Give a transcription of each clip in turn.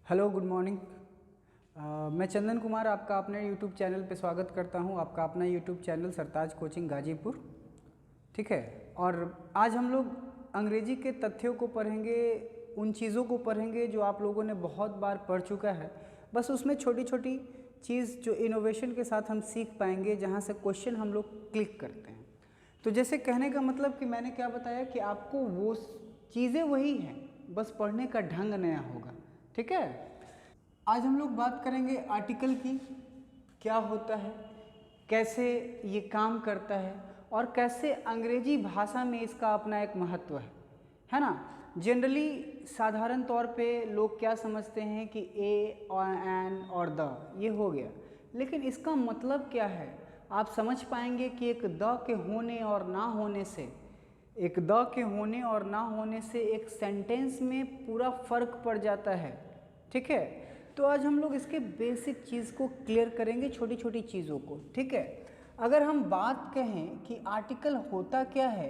Hello good morning. मैं चंदन कुमार आपका अपने यूट्यूब चैनल पे स्वागत करता हूं। आपका अपना यूट्यूब चैनल सरताज कोचिंग गाजीपुर, ठीक है। और आज हम लोग अंग्रेजी के तथ्यों को पढ़ेंगे, उन चीज़ों को पढ़ेंगे जो आप लोगों ने बहुत बार पढ़ चुका है। बस उसमें छोटी छोटी चीज़ जो इनोवेशन के साथ हम सीख पाएंगे, जहाँ से क्वेश्चन हम लोग क्लिक करते हैं। तो जैसे कहने का मतलब कि मैंने क्या बताया कि आपको वो चीज़ें वही हैं, बस पढ़ने का ढंग नया होगा, ठीक है। आज हम लोग बात करेंगे आर्टिकल की, क्या होता है, कैसे ये काम करता है और कैसे अंग्रेजी भाषा में इसका अपना एक महत्व है ना। जनरली साधारण तौर पे लोग क्या समझते हैं कि ए और एन और द ये हो गया, लेकिन इसका मतलब क्या है आप समझ पाएंगे कि एक द के होने और ना होने से, एक द के होने और ना होने से एक सेंटेंस में पूरा फर्क पड़ जाता है, ठीक है। तो आज हम लोग इसके बेसिक चीज़ को क्लियर करेंगे, छोटी छोटी चीज़ों को, ठीक है। अगर हम बात कहें कि आर्टिकल होता क्या है,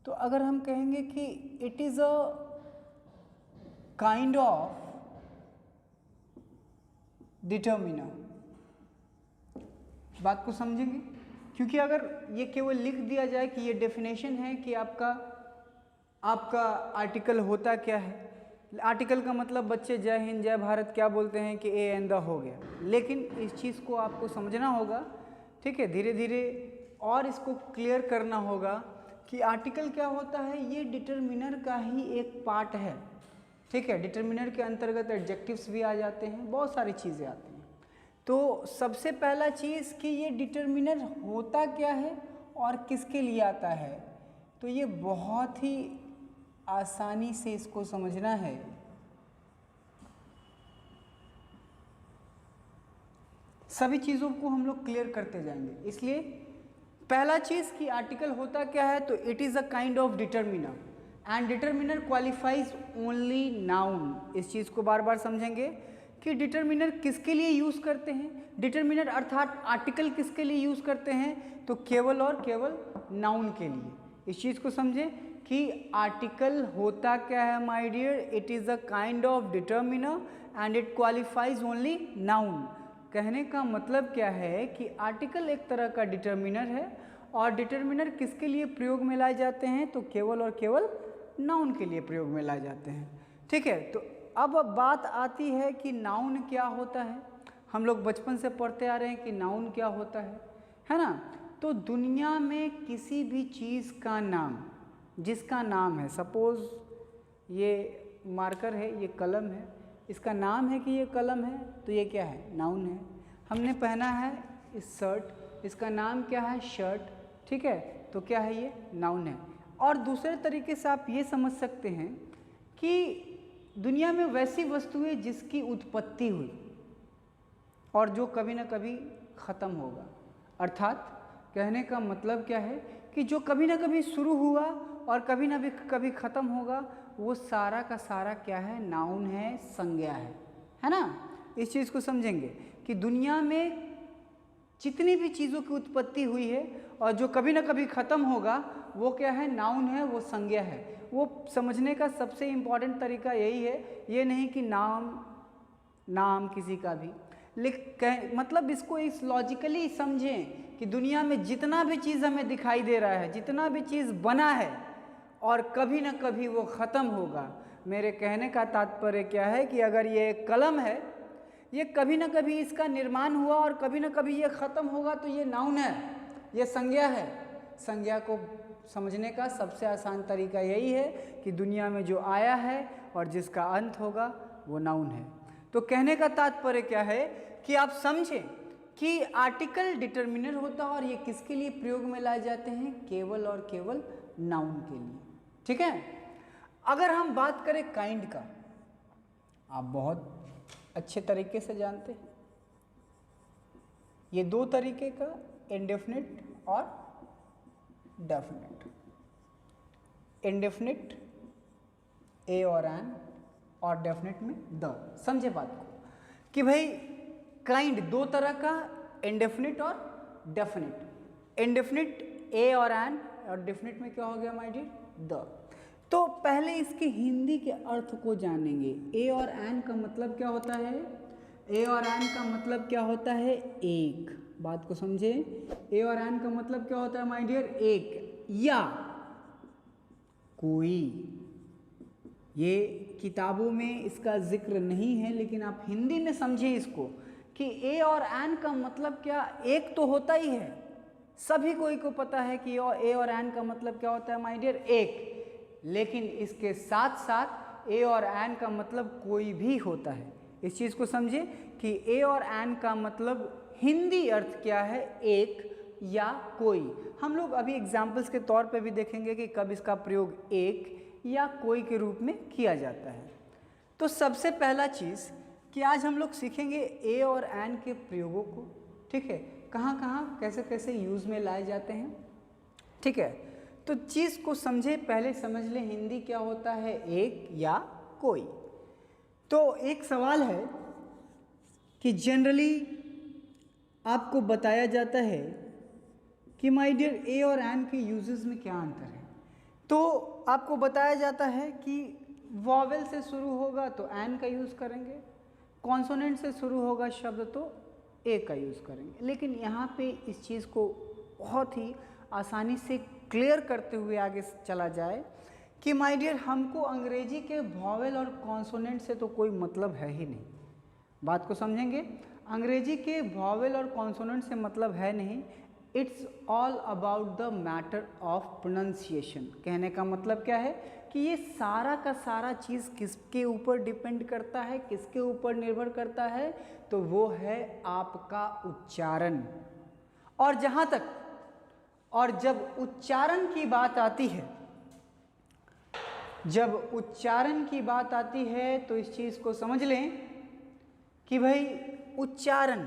तो अगर हम कहेंगे कि it is a kind of determiner, बात को समझेंगे। क्योंकि अगर ये केवल लिख दिया जाए कि ये डेफिनेशन है कि आपका आर्टिकल होता क्या है, आर्टिकल का मतलब बच्चे जय हिंद जय भारत क्या बोलते हैं कि ए एंड द हो गया, लेकिन इस चीज़ को आपको समझना होगा, ठीक है। धीरे धीरे और इसको क्लियर करना होगा कि आर्टिकल क्या होता है। ये डिटरमिनर का ही एक पार्ट है, ठीक है। डिटरमिनर के अंतर्गत एडजेक्टिव्स भी आ जाते हैं, बहुत सारी चीज़ें आती हैं। तो सबसे पहला चीज़ कि ये डिटरमिनर होता क्या है और किसके लिए आता है, तो ये बहुत ही आसानी से इसको समझना है। सभी चीज़ों को हम लोग क्लियर करते जाएंगे, इसलिए पहला चीज़ कि आर्टिकल होता क्या है, तो it is a kind of determiner and determiner qualifies only noun. इस चीज़ को बार बार समझेंगे कि डिटरमिनर किसके लिए यूज़ करते हैं, डिटरमिनर अर्थात आर्टिकल किसके लिए यूज़ करते हैं, तो केवल और केवल नाउन के लिए। इस चीज़ को समझें कि आर्टिकल होता क्या है my dear, it is a kind of determiner and it qualifies only noun. कहने का मतलब क्या है कि आर्टिकल एक तरह का डिटरमिनर है और डिटरमिनर किसके लिए प्रयोग में लाए जाते हैं, तो केवल और केवल नाउन के लिए प्रयोग में लाए जाते हैं, ठीक है। तो अब बात आती है कि नाउन क्या होता है। हम लोग बचपन से पढ़ते आ रहे हैं कि नाउन क्या होता है ना। तो दुनिया में किसी भी चीज़ का नाम, जिसका नाम है, सपोज़ ये मार्कर है, ये कलम है, इसका नाम है कि ये कलम है, तो ये क्या है, नाउन है। हमने पहना है इस शर्ट, इसका नाम क्या है, शर्ट, ठीक है, तो क्या है, ये नाउन है। और दूसरे तरीके से आप ये समझ सकते हैं कि दुनिया में वैसी वस्तुएं जिसकी उत्पत्ति हुई और जो कभी ना कभी ख़त्म होगा, अर्थात कहने का मतलब क्या है कि जो कभी ना कभी शुरू हुआ और कभी ना भी कभी ख़त्म होगा, वो सारा का सारा क्या है, नाउन है, संज्ञा है ना। इस चीज़ को समझेंगे कि दुनिया में जितनी भी चीज़ों की उत्पत्ति हुई है और जो कभी ना कभी ख़त्म होगा, वो क्या है, नाउन है, वो संज्ञा है। वो समझने का सबसे इम्पॉर्टेंट तरीका यही है, ये नहीं कि नाम किसी का भी, मतलब इसको इस लॉजिकली समझें कि दुनिया में जितना भी चीज़ हमें दिखाई दे रहा है, जितना भी चीज़ बना है और कभी ना कभी वो ख़त्म होगा। मेरे कहने का तात्पर्य क्या है कि अगर ये एक कलम है, ये कभी ना कभी इसका निर्माण हुआ और कभी ना कभी ये ख़त्म होगा, तो ये नाउन है, ये संज्ञा है। संज्ञा को समझने का सबसे आसान तरीका यही है कि दुनिया में जो आया है और जिसका अंत होगा वो नाउन है। तो कहने का तात्पर्य क्या है कि आप समझें कि आर्टिकल डिटरमिनर होता है और ये किसके लिए प्रयोग में लाए जाते हैं, केवल और केवल नाउन के लिए, ठीक है। अगर हम बात करें काइंड का, आप बहुत अच्छे तरीके से जानते हैं ये दो तरीके का, इंडेफिनिट और डेफिनिट। इंडेफिनिट ए और एन और डेफिनिट में द। समझे बात को कि भाई काइंड दो तरह का, इंडेफिनिट और डेफिनिट। इंडेफिनिट ए और एन और डेफिनिट में क्या हो गया माय डियर, द। तो पहले इसके हिंदी के अर्थ को जानेंगे। ए और एन का मतलब क्या होता है? ए और एन का मतलब क्या होता है? एक। बात को समझे, ए और एन का मतलब क्या होता है माय डियर? एक या कोई। ये किताबों में इसका जिक्र नहीं है, लेकिन आप हिंदी में समझिए इसको कि ए और एन का मतलब क्या? एक तो होता ही है, सभी कोई को पता है कि ए और एन का मतलब क्या होता है माय डियर? एक। लेकिन इसके साथ साथ ए और एन का मतलब कोई भी होता है। इस चीज़ को समझिए कि ए और एन का मतलब हिंदी अर्थ क्या है? एक या कोई। हम लोग अभी एग्जाम्पल्स के तौर पे भी देखेंगे कि कब इसका प्रयोग एक या कोई के रूप में किया जाता है। तो सबसे पहला चीज़ कि आज हम लोग सीखेंगे ए और एन के प्रयोगों को। ठीक है, कहाँ कहाँ कैसे कैसे यूज़ में लाए जाते हैं। ठीक है, तो चीज़ को समझे, पहले समझ लें हिंदी क्या होता है? एक या कोई। तो एक सवाल है कि जनरली आपको बताया जाता है कि माय डियर ए और एन के यूजेस में क्या अंतर है। तो आपको बताया जाता है कि वॉवेल से शुरू होगा तो एन का यूज़ करेंगे, कॉन्सोनेंट से शुरू होगा शब्द तो ए का यूज़ करेंगे। लेकिन यहाँ पे इस चीज़ को बहुत ही आसानी से क्लियर करते हुए आगे चला जाए कि माय डियर हमको अंग्रेजी के वॉवेल और कॉन्सोनेंट से तो कोई मतलब है ही नहीं। बात को समझेंगे, अंग्रेजी के वॉवेल और कॉन्सोनेंट से मतलब है नहीं। It's all about the matter of pronunciation. कहने का मतलब क्या है कि ये सारा का सारा चीज़ किसके ऊपर डिपेंड करता है, किसके ऊपर निर्भर करता है? तो वो है आपका उच्चारण। और जहाँ तक और जब उच्चारण की बात आती है, जब उच्चारण की बात आती है तो इस चीज़ को समझ लें कि भाई उच्चारण,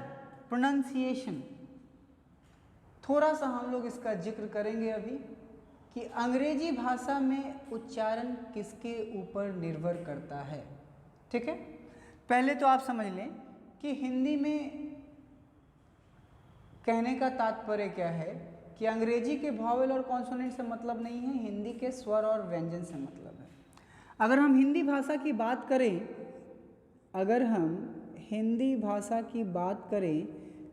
प्रोनाउंसिएशन, थोड़ा सा हम लोग इसका जिक्र करेंगे अभी कि अंग्रेजी भाषा में उच्चारण किसके ऊपर निर्भर करता है। ठीक है, पहले तो आप समझ लें कि हिंदी में कहने का तात्पर्य क्या है कि अंग्रेजी के वॉवेल और कॉन्सोनेंट से मतलब नहीं है, हिंदी के स्वर और व्यंजन से मतलब है। अगर हम हिंदी भाषा की बात करें, अगर हम हिंदी भाषा की बात करें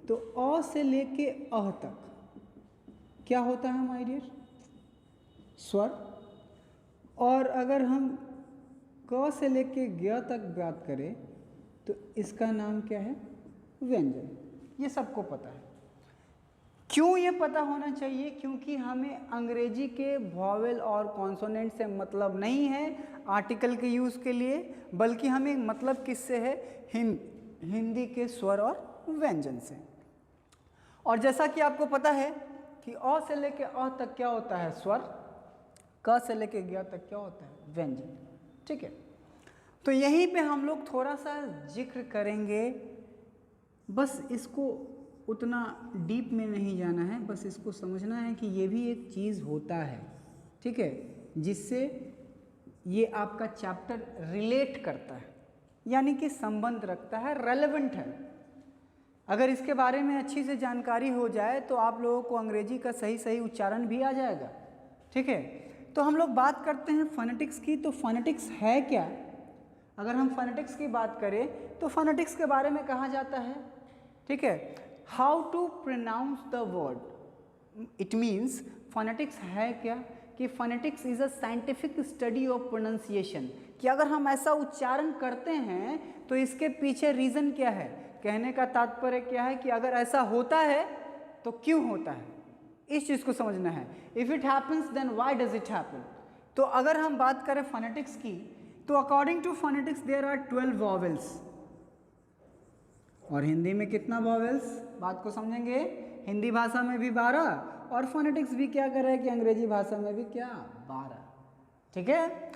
तो अ से लेके अह तक क्या होता है माय डियर? स्वर। और अगर हम क से लेके ज्ञ तक बात करें तो इसका नाम क्या है? व्यंजन। ये सबको पता है। क्यों ये पता होना चाहिए? क्योंकि हमें अंग्रेजी के वॉवेल और कॉन्सोनेंट से मतलब नहीं है आर्टिकल के यूज़ के लिए, बल्कि हमें मतलब किससे है? हिंदी के स्वर और व्यंजन से। और जैसा कि आपको पता है कि अ से लेके अ तक क्या होता है? स्वर। क से लेके ज्ञ तक क्या होता है? व्यंजन। ठीक है, तो यहीं पे हम लोग थोड़ा सा जिक्र करेंगे। बस इसको उतना डीप में नहीं जाना है, बस इसको समझना है कि ये भी एक चीज़ होता है। ठीक है, जिससे ये आपका चैप्टर रिलेट करता है, यानी कि संबंध रखता है, रेलेवेंट है। अगर इसके बारे में अच्छी से जानकारी हो जाए तो आप लोगों को अंग्रेजी का सही सही उच्चारण भी आ जाएगा। ठीक है, तो हम लोग बात करते हैं फोनेटिक्स की। तो फोनेटिक्स है क्या? अगर हम फोनेटिक्स की बात करें तो फोनेटिक्स के बारे में कहा जाता है, ठीक है, how to pronounce the word. It means phonetics है क्या कि phonetics is a scientific study of pronunciation, कि अगर हम ऐसा उच्चारण करते हैं तो इसके पीछे रीज़न क्या है। कहने का तात्पर्य क्या है कि अगर ऐसा होता है तो क्यों होता है, इस चीज़ को समझना है। If it happens then why does it happen. तो अगर हम बात करें फोनेटिक्स की तो according to phonetics there are 12 vowels. और हिंदी में कितना वॉवेल्स? बात को समझेंगे, हिंदी भाषा में भी 12 और फोनेटिक्स भी क्या कर रहा है कि अंग्रेजी भाषा में भी क्या? 12। ठीक है,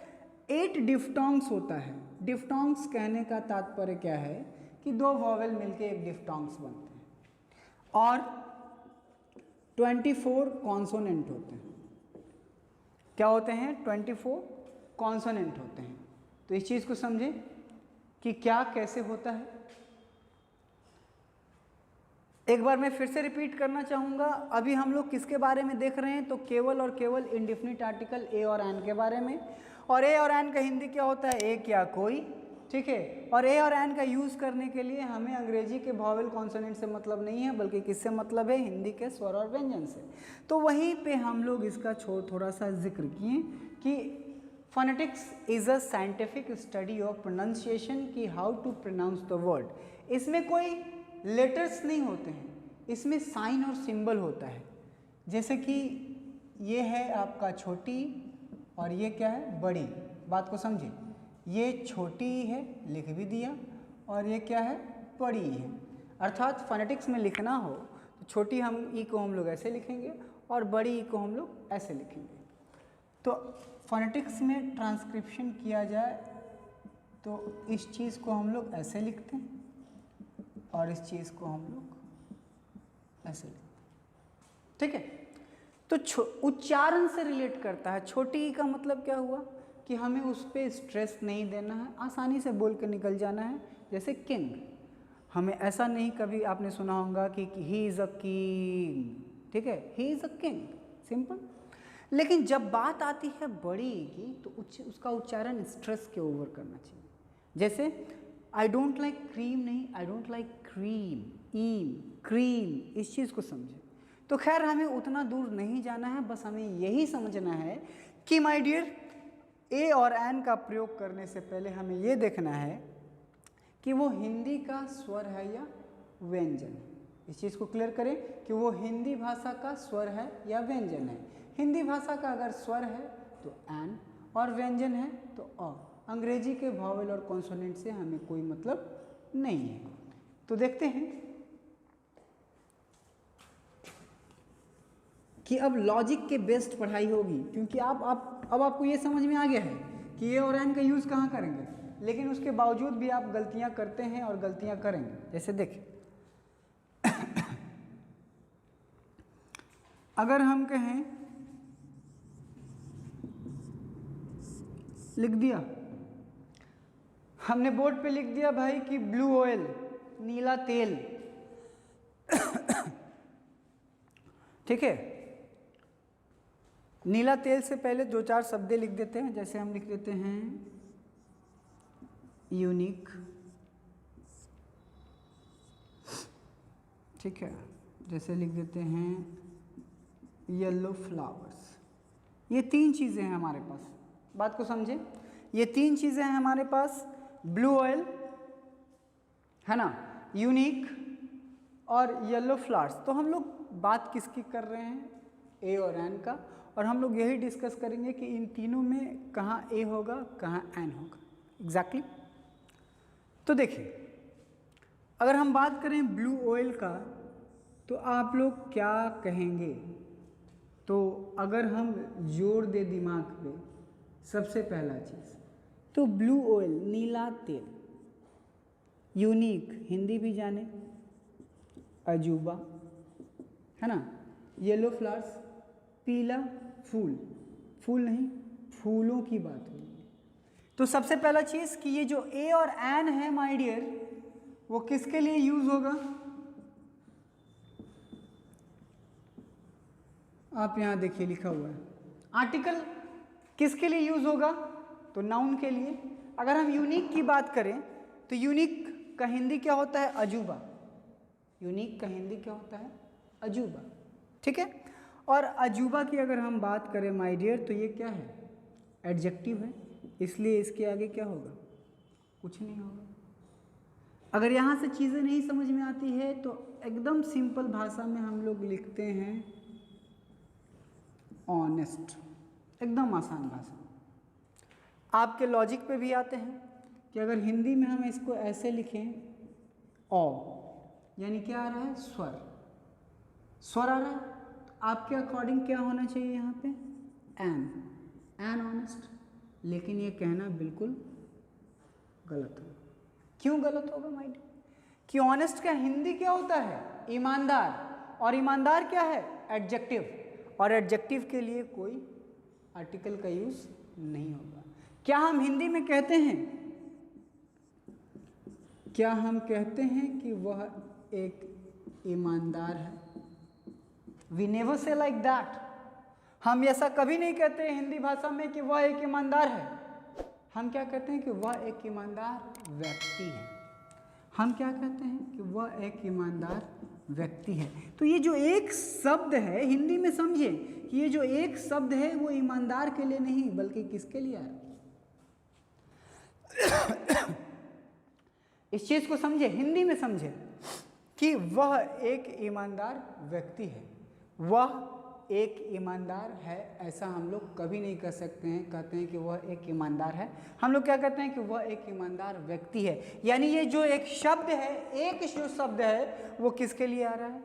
8 डिफ्टोंग्स होता है। डिफ्टोंग्स कहने का तात्पर्य क्या है कि 2 वॉवेल मिलके एक डिफ्टोंग्स बनते हैं। और 24 कॉन्सोनेंट होते हैं। क्या होते हैं? 24 कॉन्सोनेंट होते हैं। तो इस चीज़ को समझें कि क्या कैसे होता है। एक बार मैं फिर से रिपीट करना चाहूँगा, अभी हम लोग किसके बारे में देख रहे हैं? तो केवल और केवल इंडेफिनिट आर्टिकल ए और एन के बारे में। और ए और एन का हिंदी क्या होता है, एक या कोई, ठीक है। और ए और एन का यूज़ करने के लिए हमें अंग्रेजी के वॉवेल कॉन्सोनेंट से मतलब नहीं है, बल्कि किससे मतलब है, हिंदी के स्वर और व्यंजन से। तो वहीं पे हम लोग इसका थोड़ा सा जिक्र किए कि phonetics is a scientific study of pronunciation, कि how to pronounce the word. इसमें कोई लेटर्स नहीं होते हैं, इसमें साइन और सिंबल होता है। जैसे कि ये है आपका छोटी और ये क्या है, बड़ी। बात को समझे, ये छोटी है लिख भी दिया, और ये क्या है, बड़ी है। अर्थात फोनेटिक्स में लिखना हो तो छोटी ई को हम लोग ऐसे लिखेंगे और बड़ी ई को हम लोग ऐसे लिखेंगे। तो फोनेटिक्स में ट्रांसक्रिप्शन किया जाए तो इस चीज़ को हम लोग ऐसे लिखते हैं और इस चीज़ को हम लोग ऐसे लिखते हैं, ठीक है। तो उच्चारण से रिलेट करता है। छोटी ई का मतलब क्या हुआ कि हमें उस पर स्ट्रेस नहीं देना है, आसानी से बोल के निकल जाना है। जैसे किंग, हमें ऐसा नहीं, कभी आपने सुना होगा कि ही इज़ अ किंग, ठीक है, he is a king, simple. लेकिन जब बात आती है बड़ी की तो उसका उच्चारण स्ट्रेस के ओवर करना चाहिए। जैसे आई डोंट लाइक क्रीम, नहीं, आई डोंट लाइक क्रीम, ईम, क्रीम, इस चीज़ को समझे। तो खैर हमें उतना दूर नहीं जाना है, बस हमें यही समझना है कि माय डियर, ए और एन का प्रयोग करने से पहले हमें ये देखना है कि वो हिंदी का स्वर है या व्यंजन। इस चीज़ को क्लियर करें कि वो हिंदी भाषा का स्वर है या व्यंजन है। हिंदी भाषा का अगर स्वर है तो एन और व्यंजन है तो अ। अंग्रेजी के वॉवेल और कॉन्सोनेंट से हमें कोई मतलब नहीं है। तो देखते हैं कि अब लॉजिक के बेस्ड पढ़ाई होगी, क्योंकि अब आपको ये समझ में आ गया है कि ए और एन का यूज़ कहाँ करेंगे, लेकिन उसके बावजूद भी आप गलतियाँ करते हैं और गलतियाँ करेंगे। जैसे देखें, अगर हम कहें, लिख दिया हमने बोर्ड पे, लिख दिया भाई कि ब्लू ऑयल, नीला तेल, ठीक है। नीला तेल से पहले दो चार शब्द लिख देते हैं। जैसे हम लिख देते हैं यूनिक, ठीक है। जैसे लिख देते हैं येलो फ्लावर्स। ये तीन चीज़ें हैं हमारे पास, बात को समझे, ये तीन चीज़ें हैं हमारे पास, ब्लू ऑयल है ना, यूनिक और येलो फ्लावर्स। तो हम लोग बात किसकी कर रहे हैं, ए और एन का, और हम लोग यही डिस्कस करेंगे कि इन तीनों में कहाँ ए होगा, कहाँ एन होगा, एग्जैक्टली। तो देखिए, अगर हम बात करें ब्लू ऑयल का तो आप लोग क्या कहेंगे। तो अगर हम जोड़ दे दिमाग पे, सबसे पहला चीज़ तो ब्लू ऑयल, नीला तेल, यूनिक, हिंदी भी जाने, अजूबा है ना, येलो फ्लावर्स, पीला फूल, फूल नहीं, फूलों की बात हो रही है। तो सबसे पहला चीज़ कि ये जो ए और एन है माय डियर, वो किसके लिए यूज़ होगा, आप यहाँ देखिए लिखा हुआ है। आर्टिकल किसके लिए यूज़ होगा, तो नाउन के लिए। अगर हम यूनिक की बात करें तो यूनिक का हिंदी क्या होता है, अजूबा। यूनिक का हिंदी क्या होता है, अजूबा, ठीक है। और अजूबा की अगर हम बात करें माय डियर, तो ये क्या है, एडजेक्टिव है, इसलिए इसके आगे क्या होगा, कुछ नहीं होगा। अगर यहाँ से चीज़ें नहीं समझ में आती है तो एकदम सिंपल भाषा में हम लोग लिखते हैं ऑनेस्ट, एकदम आसान भाषा। आपके लॉजिक पे भी आते हैं कि अगर हिंदी में हम इसको ऐसे लिखें, ओ यानी क्या आ रहा है, स्वर, स्वर आ रहा है, तो आपके अकॉर्डिंग क्या होना चाहिए यहाँ पे, एन ऑनेस्ट। लेकिन ये कहना बिल्कुल गलत होगा। क्यों गलत होगा माय डियर, कि ऑनेस्ट का हिंदी क्या होता है, ईमानदार, और ईमानदार क्या है, एडजेक्टिव, और एडजेक्टिव के लिए कोई आर्टिकल का यूज़ नहीं होगा। क्या हम हिंदी में कहते हैं, क्या हम कहते हैं कि वह एक ईमानदार है, we never say like that. हम ऐसा कभी नहीं कहते हिंदी भाषा में कि वह एक ईमानदार है। हम क्या कहते हैं कि वह एक ईमानदार व्यक्ति है। हम क्या कहते हैं कि वह एक ईमानदार व्यक्ति है। तो ये जो एक शब्द है, हिंदी में समझे कि ये जो एक शब्द है वो ईमानदार के लिए नहीं बल्कि किसके लिए है। इस चीज को समझे, हिंदी में समझे कि वह एक ईमानदार व्यक्ति है, वह एक ईमानदार है। ऐसा हम लोग कभी नहीं कह सकते हैं, कहते हैं कि वह एक ईमानदार है। हम लोग क्या कहते हैं कि वह एक ईमानदार व्यक्ति है। यानी ये जो एक शब्द है, एक जो शब्द है वो किसके लिए आ रहा है?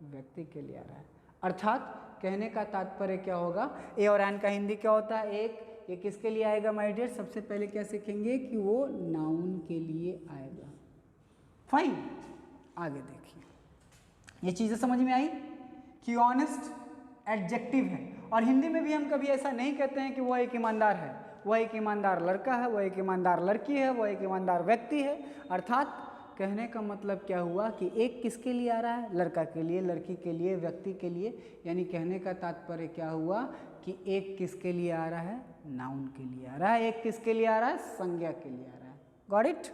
व्यक्ति के लिए आ रहा है। अर्थात कहने का तात्पर्य क्या होगा, ए और एन का हिंदी क्या होता है? एक। ये किसके लिए आएगा माय डियर? सबसे पहले क्या सीखेंगे कि वो नाउन के लिए आएगा। फाइन, आगे देखिए, ये चीजें समझ में आई कि ऑनेस्ट एडजेक्टिव है। और हिंदी में भी हम कभी ऐसा नहीं कहते हैं कि वह एक ईमानदार है, वह एक ईमानदार लड़का है, वह एक ईमानदार लड़की है, वह एक ईमानदार व्यक्ति है। अर्थात कहने का मतलब क्या हुआ कि एक किसके लिए आ रहा है? लड़का के लिए, लड़की के लिए, व्यक्ति के लिए। यानी कहने का तात्पर्य क्या हुआ कि एक किसके लिए आ रहा है? नाउन के लिए आ रहा है। एक किसके लिए आ रहा है? संज्ञा के लिए आ रहा है। Got it?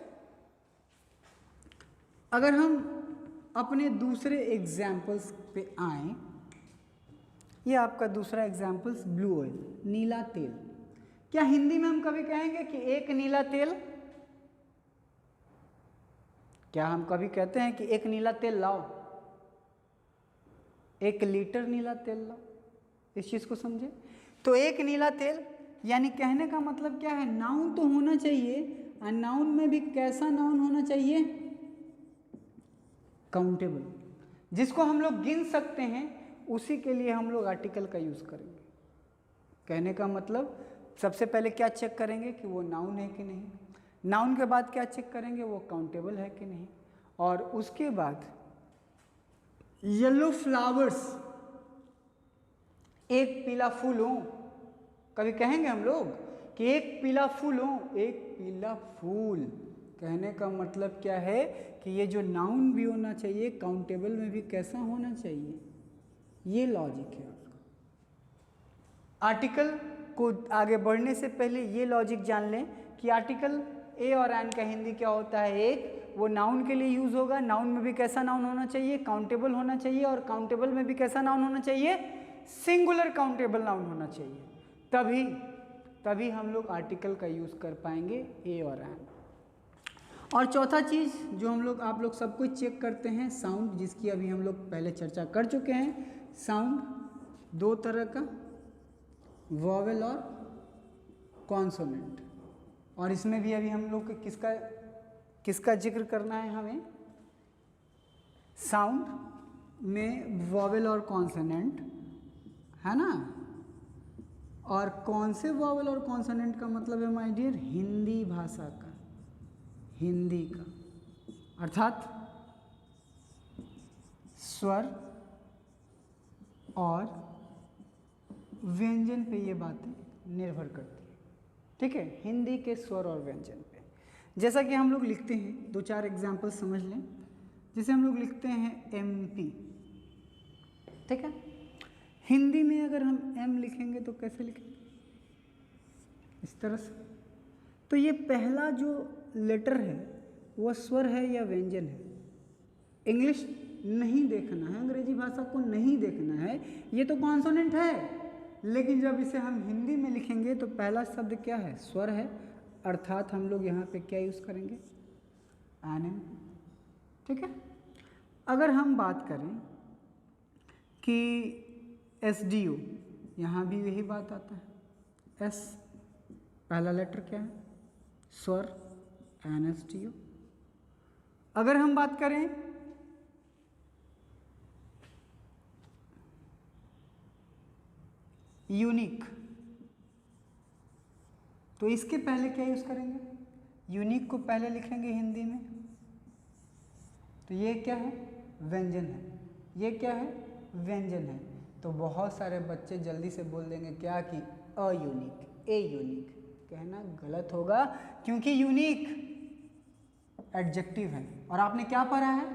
अगर हम अपने दूसरे एग्जाम्पल्स पे आए, ये आपका दूसरा एग्जाम्पल्स ब्लू ऑयल, नीला तेल। क्या हिंदी में हम कभी कहेंगे कि एक नीला तेल? क्या हम कभी कहते हैं कि एक नीला तेल लाओ, एक लीटर नीला तेल लाओ? इस चीज को समझे। तो एक नीला तेल यानी कहने का मतलब क्या है? नाउन तो होना चाहिए, और नाउन में भी कैसा नाउन होना चाहिए? काउंटेबल, जिसको हम लोग गिन सकते हैं। उसी के लिए हम लोग आर्टिकल का यूज करेंगे। कहने का मतलब सबसे पहले क्या चेक करेंगे कि वो नाउन है कि नहीं, नाउन के बाद क्या चेक करेंगे? वो काउंटेबल है कि नहीं, और उसके बाद येलो फ्लावर्स, एक पीला फूल हो। कभी कहेंगे हम लोग कि एक पीला फूल हो, एक पीला फूल। कहने का मतलब क्या है कि ये जो नाउन भी होना चाहिए, काउंटेबल में भी कैसा होना चाहिए? ये लॉजिक है आपका। आर्टिकल को आगे बढ़ने से पहले ये लॉजिक जान लें कि आर्टिकल ए और एन का हिंदी क्या होता है? एक, वो नाउन के लिए यूज होगा। नाउन में भी कैसा नाउन होना चाहिए? काउंटेबल होना चाहिए। और काउंटेबल में भी कैसा नाउन होना चाहिए? सिंगुलर काउंटेबल नाउन होना चाहिए। तभी हम लोग आर्टिकल का यूज कर पाएंगे ए और एन। और चौथा चीज जो हम लोग, आप लोग सब कुछ चेक करते हैं, साउंड, जिसकी अभी हम लोग पहले चर्चा कर चुके हैं। साउंड दो तरह का, वॉवेल और कॉन्सोनेंट। और इसमें भी अभी हम लोग को किसका जिक्र करना है? हमें साउंड में वॉवेल और कॉन्सोनेंट, है ना। और कौन से वॉवेल और कॉन्सोनेंट का मतलब है माय डियर? हिंदी भाषा का, हिंदी का। अर्थात स्वर और व्यंजन पे ये बातें निर्भर करती है। ठीक है, हिंदी के स्वर और व्यंजन पे। जैसा कि हम लोग लिखते हैं, दो चार एग्जाम्पल समझ लें। जैसे हम लोग लिखते हैं MP, ठीक है। हिंदी में अगर हम M लिखेंगे तो कैसे लिखेंगे? इस तरह से। तो ये पहला जो लेटर है वह स्वर है या व्यंजन है? इंग्लिश नहीं देखना है, अंग्रेजी भाषा को नहीं देखना है, ये तो कॉन्सोनेंट है। लेकिन जब इसे हम हिंदी में लिखेंगे तो पहला शब्द क्या है? स्वर है। अर्थात हम लोग यहाँ पे क्या यूज़ करेंगे? NM। ठीक है। अगर हम बात करें कि SDO, यहाँ भी यही बात आता है। S पहला लेटर क्या है? स्वर, NSDO। अगर हम बात करें यूनिक, तो इसके पहले क्या यूज करेंगे? यूनिक को पहले लिखेंगे हिंदी में, तो ये क्या है? व्यंजन है। ये क्या है? व्यंजन है। तो बहुत सारे बच्चे जल्दी से बोल देंगे क्या कि अयूनिक, ए यूनिक। कहना गलत होगा, क्योंकि यूनिक एडजेक्टिव है। और आपने क्या पढ़ा है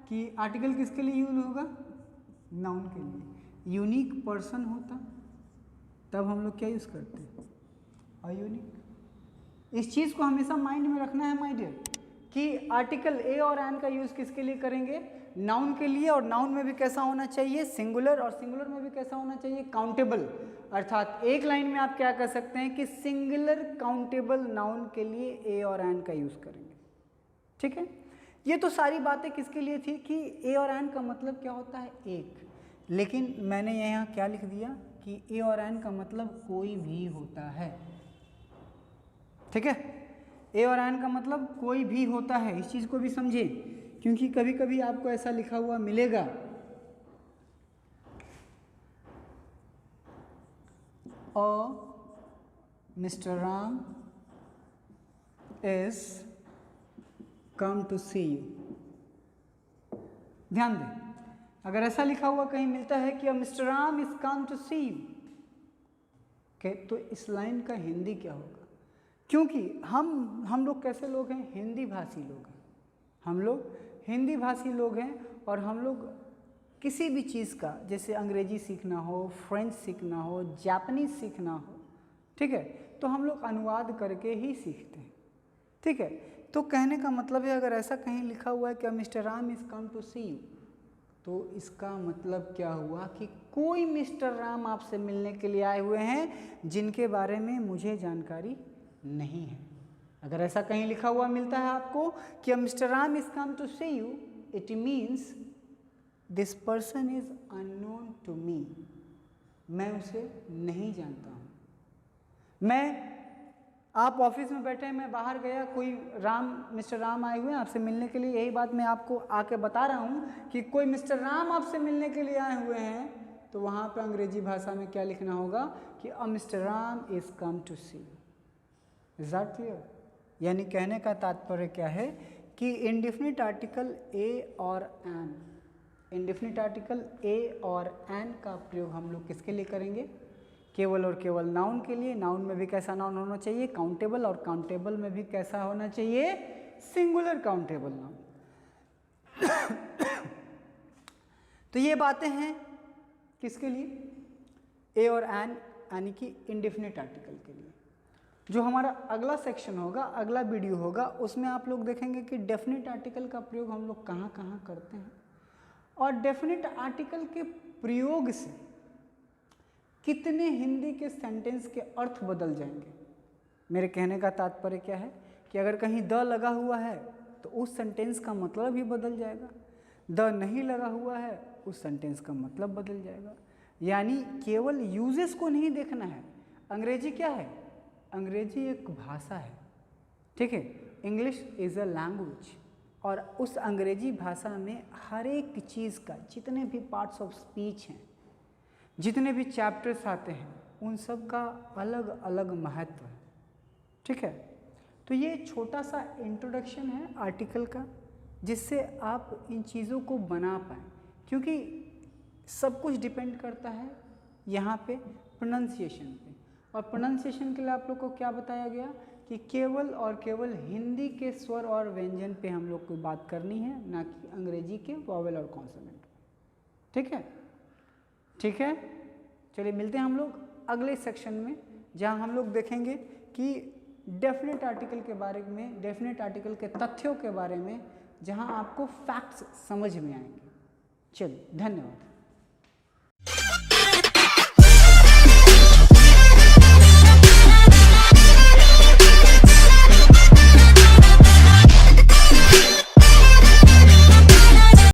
कि आर्टिकल किसके लिए यूज होगा? नाउन के लिए। यूनिक पर्सन होता तब हम लोग क्या यूज करते हैं? अयूनिक। इस चीज़ को हमेशा माइंड में रखना है माय डियर कि आर्टिकल ए और एन का यूज़ किसके लिए करेंगे, नाउन के लिए, और नाउन में भी कैसा होना चाहिए, सिंगुलर, और सिंगुलर में भी कैसा होना चाहिए, काउंटेबल। अर्थात एक लाइन में आप क्या कर सकते हैं कि सिंगुलर काउंटेबल नाउन के लिए ए और एन का यूज़ करेंगे। ठीक है, ये तो सारी बातें किसके लिए थी कि ए और एन का मतलब क्या होता है, एक। लेकिन मैंने यहाँ क्या लिख दिया कि ए और एन का मतलब कोई भी होता है। ठीक है, ए और एन का मतलब कोई भी होता है, इस चीज़ को भी समझे, क्योंकि कभी कभी आपको ऐसा लिखा हुआ मिलेगा mister Ram is come to see you. ध्यान दें, अगर ऐसा लिखा हुआ कहीं मिलता है कि mister Ram is come to see you, तो इस लाइन का हिंदी क्या होगा, क्योंकि हम लोग कैसे लोग हैं, हिंदी भाषी लोग हैं, हम लोग हिंदी भाषी लोग हैं, और हम लोग किसी भी चीज़ का, जैसे अंग्रेजी सीखना हो, फ्रेंच सीखना हो, जापानीज सीखना हो, ठीक है, तो हम लोग अनुवाद करके ही सीखते हैं। ठीक है, तो कहने का मतलब है अगर ऐसा कहीं लिखा हुआ है कि mister Ram is come to see you, तो इसका मतलब क्या हुआ कि कोई मिस्टर राम आपसे मिलने के लिए आए हुए हैं जिनके बारे में मुझे जानकारी नहीं है। अगर ऐसा कहीं लिखा हुआ मिलता है आपको कि mister Ram is come to see you, it means this person is unknown to me, मैं उसे नहीं जानता हूँ। आप ऑफिस में बैठे हैं, मैं बाहर गया, कोई मिस्टर राम आए हुए हैं आपसे मिलने के लिए, यही बात मैं आपको आके बता रहा हूँ कि कोई मिस्टर राम आपसे मिलने के लिए आए हुए हैं, तो वहाँ पे अंग्रेजी भाषा में क्या लिखना होगा कि mister Ram is come to see you. Is that clear? यानी कहने का तात्पर्य क्या है कि इंडेफिनिट आर्टिकल ए और एन, इंडेफिनिट आर्टिकल ए और एन का प्रयोग हम लोग किसके लिए करेंगे, केवल और केवल नाउन के लिए। नाउन में भी कैसा नाउन होना चाहिए, काउंटेबल, और काउंटेबल में भी कैसा होना चाहिए, सिंगुलर काउंटेबल नाउन। तो ये बातें हैं किसके लिए, ए और एन, यानी कि इंडेफिनिट आर्टिकल के लिए। जो हमारा अगला सेक्शन होगा, अगला वीडियो होगा, उसमें आप लोग देखेंगे कि डेफिनिट आर्टिकल का प्रयोग हम लोग कहाँ कहाँ करते हैं, और डेफिनिट आर्टिकल के प्रयोग से कितने हिंदी के सेंटेंस के अर्थ बदल जाएंगे। मेरे कहने का तात्पर्य क्या है कि अगर कहीं द लगा हुआ है तो उस सेंटेंस का मतलब ही बदल जाएगा, द नहीं लगा हुआ है उस सेंटेंस का मतलब बदल जाएगा। यानी केवल यूजेस को नहीं देखना है। अंग्रेजी क्या है, अंग्रेजी एक भाषा है, ठीक है, इंग्लिश इज़ अ लैंग्वेज, और उस अंग्रेजी भाषा में हर एक चीज़ का, जितने भी पार्ट्स ऑफ स्पीच हैं, जितने भी चैप्टर्स आते हैं, उन सब का अलग अलग महत्व है। ठीक है, तो ये छोटा सा इंट्रोडक्शन है आर्टिकल का, जिससे आप इन चीज़ों को बना पाएँ, क्योंकि सब कुछ डिपेंड करता है यहाँ पे प्रोनाउंसिएशन पे। और प्रोनाउंसिएशन के लिए आप लोग को क्या बताया गया कि केवल और केवल हिंदी के स्वर और व्यंजन पे हम लोग को बात करनी है, ना कि अंग्रेजी के वॉवेल और कॉन्सोनेंट। ठीक है, ठीक है, चलिए मिलते हैं हम लोग अगले सेक्शन में, जहां हम लोग देखेंगे कि डेफिनेट आर्टिकल के बारे में, डेफिनेट आर्टिकल के तथ्यों के बारे में, जहां आपको फैक्ट्स समझ में आएंगे। चलिए, धन्यवाद।